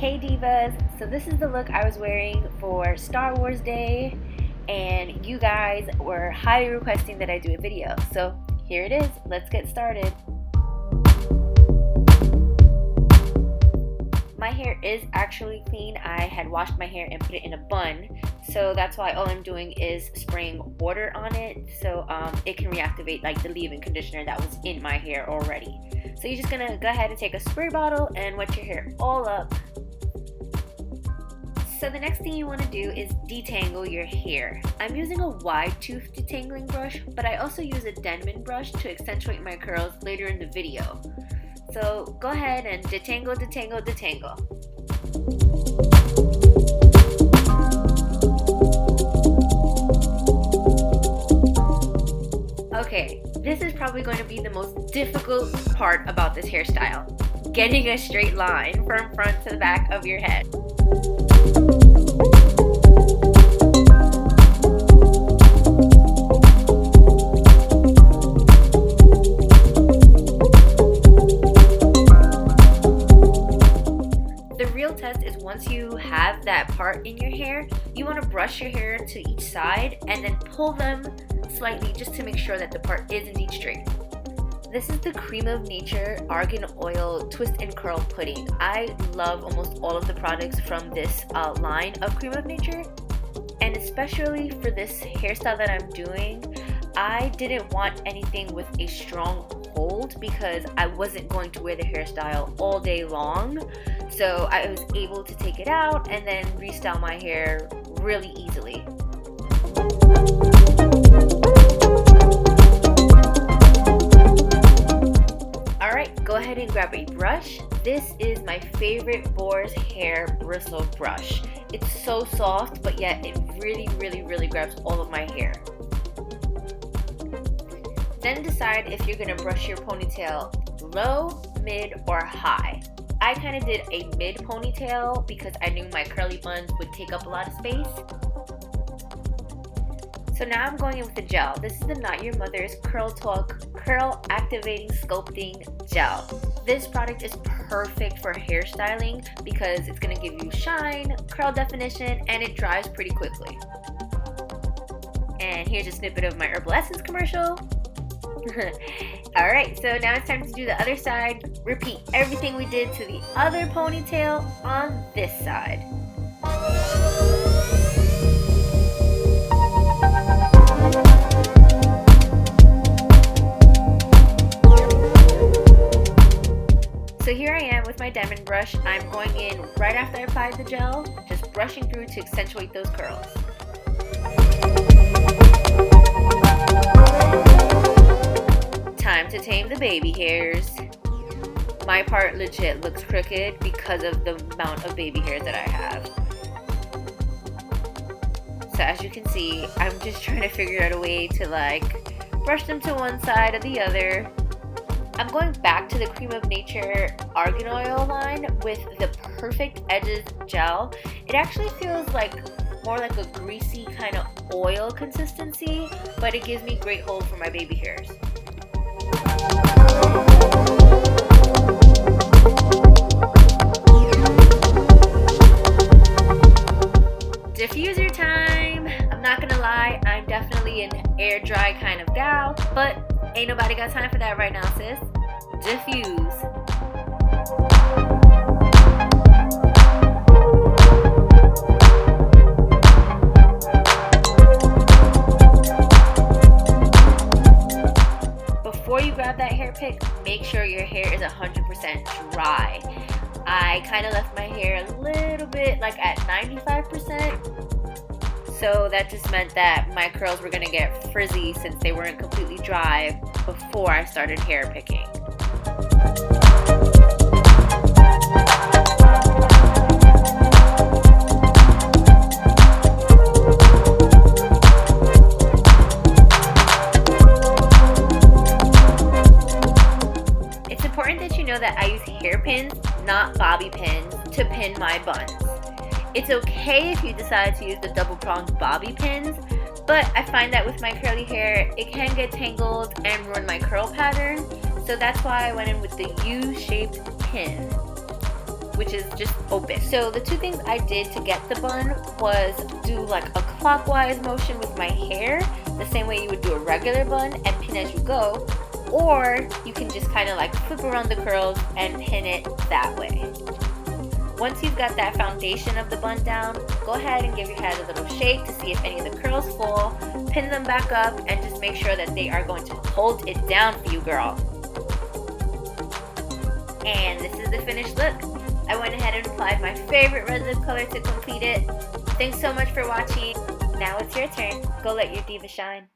Hey Divas, so this is the look I was wearing for Star Wars Day, and you guys were highly requesting that I do a video, so here it is. Let's get started. My hair is actually clean. I had washed my hair and put it in a bun, so that's why all I'm doing is spraying water on it so it can reactivate like the leave-in conditioner that was in my hair already. So you're just gonna go ahead and take a spray bottle and wet your hair all up. So the next thing you want to do is detangle your hair. I'm using a wide tooth detangling brush, but I also use a Denman brush to accentuate my curls later in the video. So go ahead and detangle, detangle, detangle. Okay, this is probably going to be the most difficult part about this hairstyle. Getting a straight line from front to the back of your head. The real test is once you have that part in your hair, you want to brush your hair to each side and then pull them slightly just to make sure that the part is indeed straight. This is the Creme of Nature Argan Oil Twist and Curl Pudding. I love almost all of the products from this line of Creme of Nature, and especially for this hairstyle that I'm doing, I didn't want anything with a strong hold because I wasn't going to wear the hairstyle all day long. So I was able to take it out and then restyle my hair really easily. Alright, go ahead and grab a brush. This is my favorite boar's hair bristle brush. It's so soft, but yet it really grabs all of my hair. Then decide if you're going to brush your ponytail low, mid, or high. I kind of did a mid ponytail because I knew my curly buns would take up a lot of space. So now I'm going in with the gel. This is the Not Your Mother's Curl Talk Curl Activating Sculpting Gel. This product is perfect for hairstyling because it's going to give you shine, curl definition, and it dries pretty quickly. And here's a snippet of my Herbal Essence commercial. Alright, so now it's time to do the other side. Repeat everything we did to the other ponytail on this side. So here I am with my Denman brush. I'm going in right after I applied the gel, just brushing through to accentuate those curls. Time to tame the baby hairs. My part legit looks crooked because of the amount of baby hairs that I have. So as you can see, I'm just trying to figure out a way to like brush them to one side or the other. I'm going back to the Creme of Nature Argan Oil line with the Perfect Edges gel. It actually feels like more like a greasy kind of oil consistency, but it gives me great hold for my baby hairs. Diffuser time! I'm not gonna lie, I'm definitely an air dry kind of gal, but ain't nobody got time for that right now, sis. Diffuse. Before you grab that hair pick, make sure your hair is 100% dry. I kind of left my hair a little bit like at 95%. So that just meant that my curls were going to get frizzy since they weren't completely dry before I started hair picking. It's important that you know that I use hairpins, not bobby pins, to pin my buns. It's okay if you decide to use the double-pronged bobby pins, but I find that with my curly hair, it can get tangled and ruin my curl pattern, so that's why I went in with the U-shaped pin. which is just open. So the two things I did to get the bun was do like a clockwise motion with my hair, the same way you would do a regular bun, and pin as you go, or you can just kind of like flip around the curls and pin it that way. Once you've got that foundation of the bun down, go ahead and give your head a little shake to see if any of the curls fall, pin them back up, and just make sure that they are going to hold it down for you, girl. And this is the finished look. I went ahead and applied my favorite red lip color to complete it. Thanks so much for watching. Now it's your turn. Go let your diva shine.